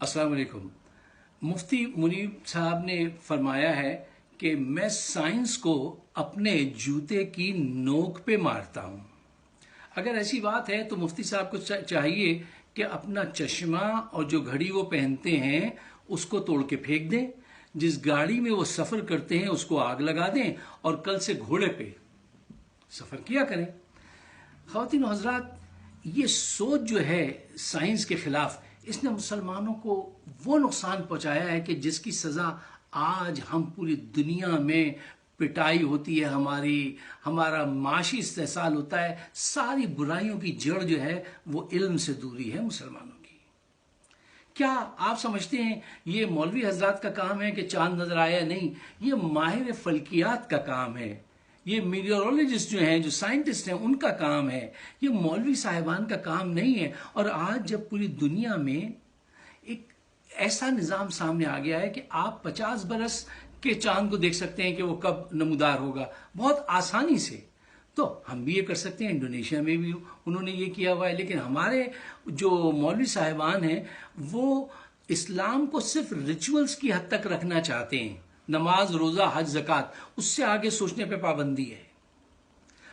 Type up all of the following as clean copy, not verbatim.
السلام علیکم۔ مفتی منیب صاحب نے فرمایا ہے کہ میں سائنس کو اپنے جوتے کی نوک پہ مارتا ہوں۔ اگر ایسی بات ہے تو مفتی صاحب کو چاہیے کہ اپنا چشمہ اور جو گھڑی وہ پہنتے ہیں اس کو توڑ کے پھینک دیں، جس گاڑی میں وہ سفر کرتے ہیں اس کو آگ لگا دیں اور کل سے گھوڑے پہ سفر کیا کریں۔ خواتین و حضرات، یہ سوچ جو ہے سائنس کے خلاف، اس نے مسلمانوں کو وہ نقصان پہنچایا ہے کہ جس کی سزا آج ہم پوری دنیا میں پٹائی ہوتی ہے، ہمارا معاشی استحصال ہوتا ہے۔ ساری برائیوں کی جڑ جو ہے وہ علم سے دوری ہے مسلمانوں کی۔ کیا آپ سمجھتے ہیں یہ مولوی حضرات کا کام ہے کہ چاند نظر آیا؟ نہیں، یہ ماہر فلکیات کا کام ہے، یہ میٹیورولوجسٹ جو ہیں، جو سائنٹسٹ ہیں، ان کا کام ہے، یہ مولوی صاحبان کا کام نہیں ہے۔ اور آج جب پوری دنیا میں ایک ایسا نظام سامنے آ گیا ہے کہ آپ 50 برس کے چاند کو دیکھ سکتے ہیں کہ وہ کب نمودار ہوگا، بہت آسانی سے، تو ہم بھی یہ کر سکتے ہیں۔ انڈونیشیا میں بھی انہوں نے یہ کیا ہوا ہے، لیکن ہمارے جو مولوی صاحبان ہیں وہ اسلام کو صرف ریچولز کی حد تک رکھنا چاہتے ہیں، نماز، روزہ، حج، زکوٰۃ، اس سے آگے سوچنے پہ پابندی ہے۔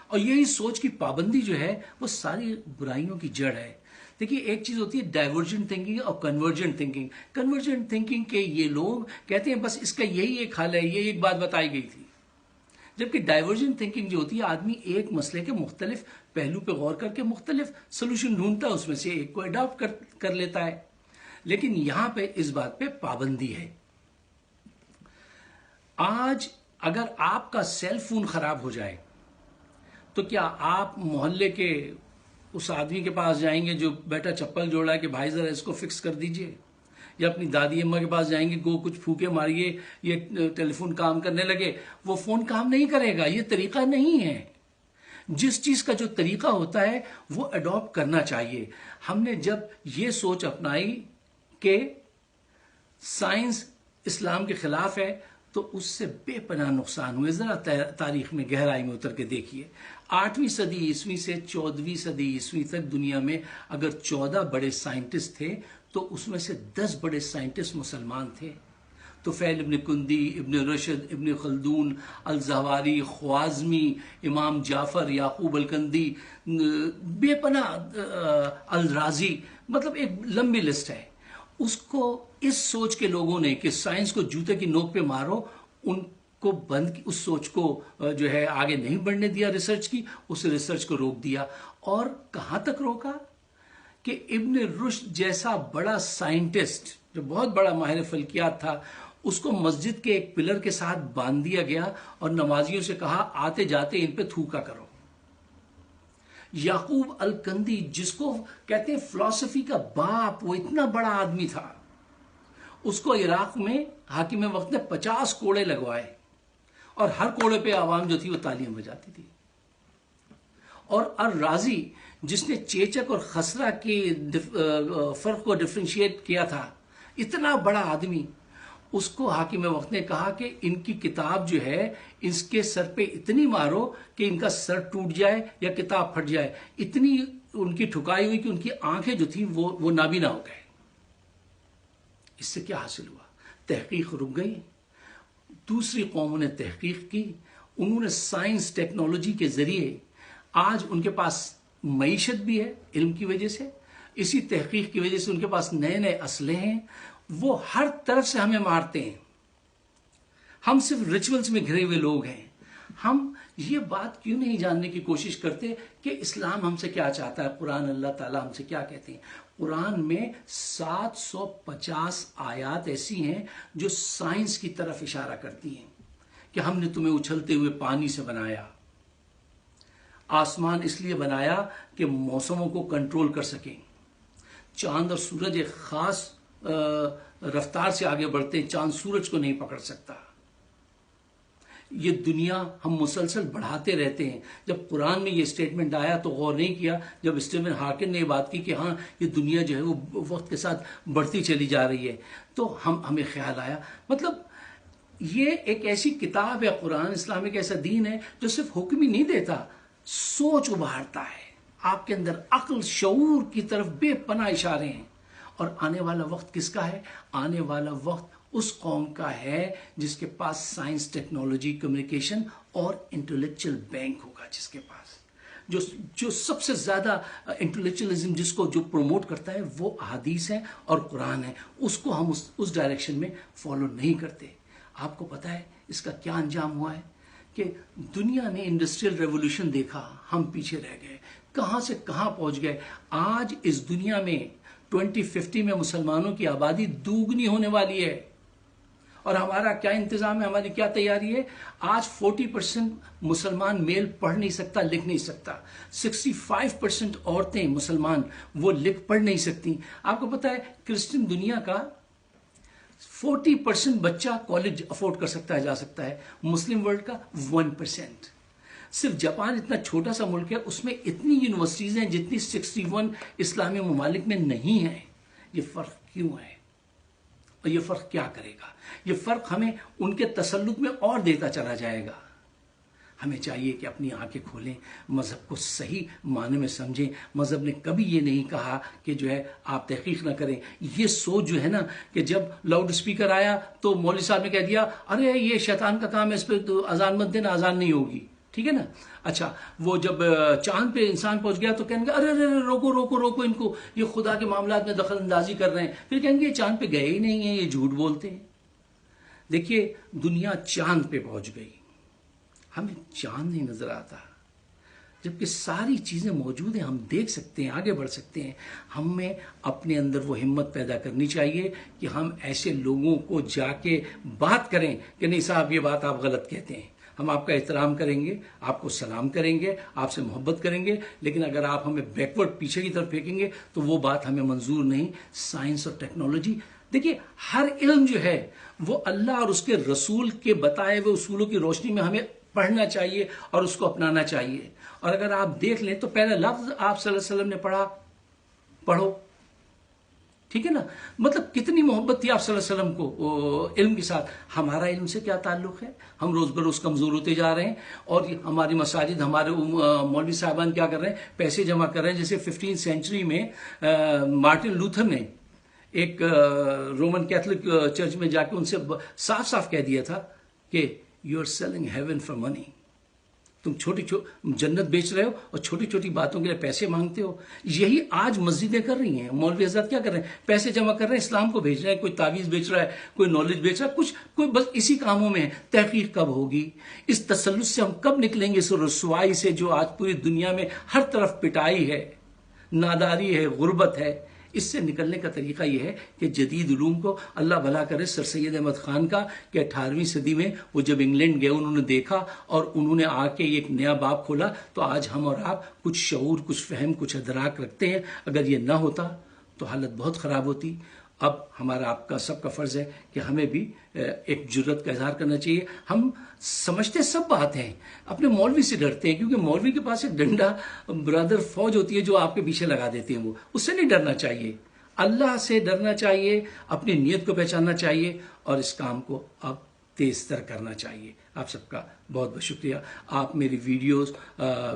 اور یہی سوچ کی پابندی جو ہے وہ ساری برائیوں کی جڑ ہے۔ دیکھیے، ایک چیز ہوتی ہے ڈائیورجنٹ تھنکنگ اور کنورجنٹ تھنکنگ۔ کنورجنٹ تھنکنگ کے یہ لوگ کہتے ہیں بس اس کا یہی ایک حل ہے، یہ ایک بات بتائی گئی تھی، جبکہ ڈائیورجنٹ تھنکنگ جو ہوتی ہے، آدمی ایک مسئلے کے مختلف پہلو پہ غور کر کے مختلف سلوشن ڈھونڈتا ہے، اس میں سے ایک کو اڈاپٹ کر لیتا ہے۔ لیکن یہاں پہ اس بات پہ پابندی ہے۔ آج اگر آپ کا سیل فون خراب ہو جائے تو کیا آپ محلے کے اس آدمی کے پاس جائیں گے جو بیٹا چپل جوڑا ہے کہ بھائی ذرا اس کو فکس کر دیجئے؟ یا اپنی دادی اماں کے پاس جائیں گے، گو کچھ پھوکے ماریے، یہ ٹیلی فون کام کرنے لگے؟ وہ فون کام نہیں کرے گا، یہ طریقہ نہیں ہے۔ جس چیز کا جو طریقہ ہوتا ہے وہ اڈاپٹ کرنا چاہیے۔ ہم نے جب یہ سوچ اپنائی کہ سائنس اسلام کے خلاف ہے تو اس سے بے پناہ نقصان ہوئے۔ ذرا تاریخ میں گہرائی میں اتر کے دیکھیے، 8ویں صدی عیسوی سے 14ویں صدی عیسوی تک دنیا میں اگر 14 بڑے سائنٹسٹ تھے تو اس میں سے 10 بڑے سائنٹسٹ مسلمان تھے۔ طفیل ابن کندی، ابن رشد، ابن خلدون، الزہواری، خوازمی، امام جعفر، یعقوب الکندی، بے پناہ، الرازی، مطلب ایک لمبی لسٹ ہے۔ اس کو اس سوچ کے لوگوں نے کہ سائنس کو جوتے کی نوک پہ مارو، ان کو اس سوچ کو جو ہے آگے نہیں بڑھنے دیا، ریسرچ کی، اس ریسرچ کو روک دیا۔ اور کہاں تک روکا کہ ابن رشد جیسا بڑا سائنٹسٹ جو بہت بڑا ماہر فلکیات تھا، اس کو مسجد کے ایک پلر کے ساتھ باندھ دیا گیا اور نمازیوں سے کہا آتے جاتے ان پہ تھوکا کرو۔ یعقوب الکندی، جس کو کہتے ہیں فلسفی کا باپ، وہ اتنا بڑا آدمی تھا، اس کو عراق میں حاکم وقت نے 50 کوڑے لگوائے اور ہر کوڑے پہ عوام جو تھی وہ تالیاں بجاتی تھی۔ اور الرازی، جس نے چیچک اور خسرہ کے فرق کو ڈفرینشیٹ کیا تھا، اتنا بڑا آدمی، اس کو حاکم وقت نے کہا کہ ان کی کتاب جو ہے اس کے سر پہ اتنی مارو کہ ان کا سر ٹوٹ جائے یا کتاب پھٹ جائے۔ اتنی ان کی ٹھکائی ہوئی کہ ان کی آنکھیں جو تھیں وہ نابینا ہو گئے۔ اس سے کیا حاصل ہوا؟ تحقیق رک گئی۔ دوسری قوموں نے تحقیق کی، انہوں نے سائنس ٹیکنالوجی کے ذریعے، آج ان کے پاس معیشت بھی ہے علم کی وجہ سے، اسی تحقیق کی وجہ سے ان کے پاس نئے نئے اسلحے ہیں، وہ ہر طرف سے ہمیں مارتے ہیں۔ ہم صرف ریچولز میں گھرے ہوئے لوگ ہیں۔ ہم یہ بات کیوں نہیں جاننے کی کوشش کرتے کہ اسلام ہم سے کیا چاہتا ہے، قرآن اللہ تعالیٰ ہم سے کیا کہتے ہیں؟ قرآن میں 750 آیات ایسی ہیں جو سائنس کی طرف اشارہ کرتی ہیں کہ ہم نے تمہیں اچھلتے ہوئے پانی سے بنایا، آسمان اس لیے بنایا کہ موسموں کو کنٹرول کر سکیں، چاند اور سورج ایک خاص رفتار سے آگے بڑھتے ہیں، چاند سورج کو نہیں پکڑ سکتا۔ یہ دنیا ہم مسلسل بڑھاتے رہتے ہیں۔ جب قرآن میں یہ سٹیٹمنٹ آیا تو غور نہیں کیا، جب اسٹیفن ہاکنگ نے یہ بات کی کہ ہاں یہ دنیا جو ہے وہ وقت کے ساتھ بڑھتی چلی جا رہی ہے، تو ہمیں خیال آیا، مطلب یہ ایک ایسی کتاب ہے قرآن، اسلام ایک ایسا دین ہے جو صرف حکم ہی نہیں دیتا، سوچ ابھارتا ہے، آپ کے اندر عقل، شعور کی طرف بے پناہ اشارے ہیں۔ اور آنے والا وقت کس کا ہے؟ آنے والا وقت اس قوم کا ہے جس کے پاس سائنس، ٹیکنالوجی، کمیونیکیشن اور انٹلیکچل بینک ہوگا، جس کے پاس جو سب سے زیادہ انٹلیکچولیزم جس کو جو پروموٹ کرتا ہے وہ احادیث ہے اور قرآن ہے. اس کو ہم اس ڈائریکشن میں فالو نہیں کرتے. آپ کو پتا ہے اس کا کیا انجام ہوا ہے کہ دنیا نے انڈسٹریل ریولوشن دیکھا، ہم پیچھے رہ گئے، کہاں سے کہاں پہنچ گئے. آج اس دنیا میں 2050 میں مسلمانوں کی آبادی دوگنی ہونے والی ہے، اور ہمارا کیا انتظام ہے، ہماری کیا تیاری ہے. آج 40% مسلمان میل پڑھ نہیں سکتا، لکھ نہیں سکتا. 65% عورتیں مسلمان وہ لکھ پڑھ نہیں سکتی. آپ کو پتا ہے کرسچن دنیا کا 40% بچہ کالج افورڈ کر سکتا ہے، جا سکتا ہے. مسلم ورلڈ کا 1%. صرف جاپان اتنا چھوٹا سا ملک ہے، اس میں اتنی یونیورسٹیز ہیں جتنی 61 اسلامی ممالک میں نہیں ہیں. یہ فرق کیوں ہے اور یہ فرق کیا کرے گا؟ یہ فرق ہمیں ان کے تسلط میں اور دیتا چلا جائے گا. ہمیں چاہیے کہ اپنی آنکھیں کھولیں، مذہب کو صحیح معنی میں سمجھیں. مذہب نے کبھی یہ نہیں کہا کہ جو ہے آپ تحقیق نہ کریں. یہ سوچ جو ہے نا کہ جب لاؤڈ اسپیکر آیا تو مولوی صاحب نے کہہ دیا ارے یہ شیطان کا کام ہے، اس پہ تو اذان مت دینا، اذان نہیں ہوگی، ٹھیک ہے نا. اچھا وہ جب چاند پہ انسان پہنچ گیا تو کہیں گے ارے ارے روکو روکو روکو ان کو، یہ خدا کے معاملات میں دخل اندازی کر رہے ہیں. پھر کہیں گے یہ چاند پہ گئے ہی نہیں ہیں، یہ جھوٹ بولتے ہیں. دیکھیے دنیا چاند پہ پہنچ گئی، ہمیں چاند نہیں نظر آتا، جبکہ ساری چیزیں موجود ہیں، ہم دیکھ سکتے ہیں، آگے بڑھ سکتے ہیں. ہمیں اپنے اندر وہ ہمت پیدا کرنی چاہیے کہ ہم ایسے لوگوں کو جا کے بات کریں کہ نہیں صاحب یہ بات آپ غلط کہتے ہیں. ہم آپ کا احترام کریں گے، آپ کو سلام کریں گے، آپ سے محبت کریں گے، لیکن اگر آپ ہمیں بیکورڈ پیچھے کی طرف پھینکیں گے تو وہ بات ہمیں منظور نہیں. سائنس اور ٹیکنالوجی، دیکھیے ہر علم جو ہے وہ اللہ اور اس کے رسول کے بتائے ہوئے اصولوں کی روشنی میں ہمیں پڑھنا چاہیے اور اس کو اپنانا چاہیے. اور اگر آپ دیکھ لیں تو پہلا لفظ آپ صلی اللہ علیہ وسلم نے پڑھا پڑھو، ٹھیک ہے نا. مطلب کتنی محبت تھی آپ صلی اللہ علیہ وسلم کو علم کے ساتھ. ہمارا علم سے کیا تعلق ہے؟ ہم روز بروز کمزور ہوتے جا رہے ہیں، اور ہماری مساجد، ہمارے مولوی صاحبان کیا کر رہے ہیں؟ پیسے جمع کر رہے ہیں. جیسے 15 سینچری میں مارٹن لوتھر نے ایک رومن کیتھولک چرچ میں جا کے ان سے صاف صاف کہہ دیا تھا کہ you are selling heaven for money. تم جنت بیچ رہے ہو اور چھوٹی چھوٹی باتوں کے لیے پیسے مانگتے ہو. یہی آج مسجدیں کر رہی ہیں. مولوی حضرات کیا کر رہے ہیں؟ پیسے جمع کر رہے ہیں، اسلام کو بھیج رہے ہیں. کوئی تعویذ بیچ رہا ہے، کوئی نالج بیچ رہا ہے، کوئی بس اسی کاموں میں ہے. تحقیق کب ہوگی؟ اس تسلط سے ہم کب نکلیں گے؟ اس رسوائی سے جو آج پوری دنیا میں ہر طرف پٹائی ہے، ناداری ہے، غربت ہے. اس سے نکلنے کا طریقہ یہ ہے کہ جدید علوم کو اللہ بھلا کرے سر سید احمد خان کا کہ 18ویں صدی میں وہ جب انگلینڈ گئے انہوں نے دیکھا اور انہوں نے آ کے ایک نیا باب کھولا. تو آج ہم اور آپ کچھ شعور، کچھ فہم، کچھ ادراک رکھتے ہیں. اگر یہ نہ ہوتا تو حالت بہت خراب ہوتی. اب ہمارا آپ کا سب کا فرض ہے کہ ہمیں بھی ایک جرت کا اظہار کرنا چاہیے. ہم سمجھتے سب بات ہیں، اپنے مولوی سے ڈرتے ہیں کیونکہ مولوی کے پاس ایک ڈنڈا برادر فوج ہوتی ہے جو آپ کے پیچھے لگا دیتے ہیں. وہ اس سے نہیں ڈرنا چاہیے، اللہ سے ڈرنا چاہیے، اپنی نیت کو پہچاننا چاہیے اور اس کام کو اب تیز تر کرنا چاہیے. آپ سب کا بہت بہت شکریہ. آپ میری ویڈیوز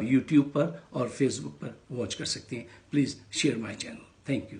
یوٹیوب پر اور فیس بک پر واچ کر سکتے ہیں. Please share my channel. Thank you.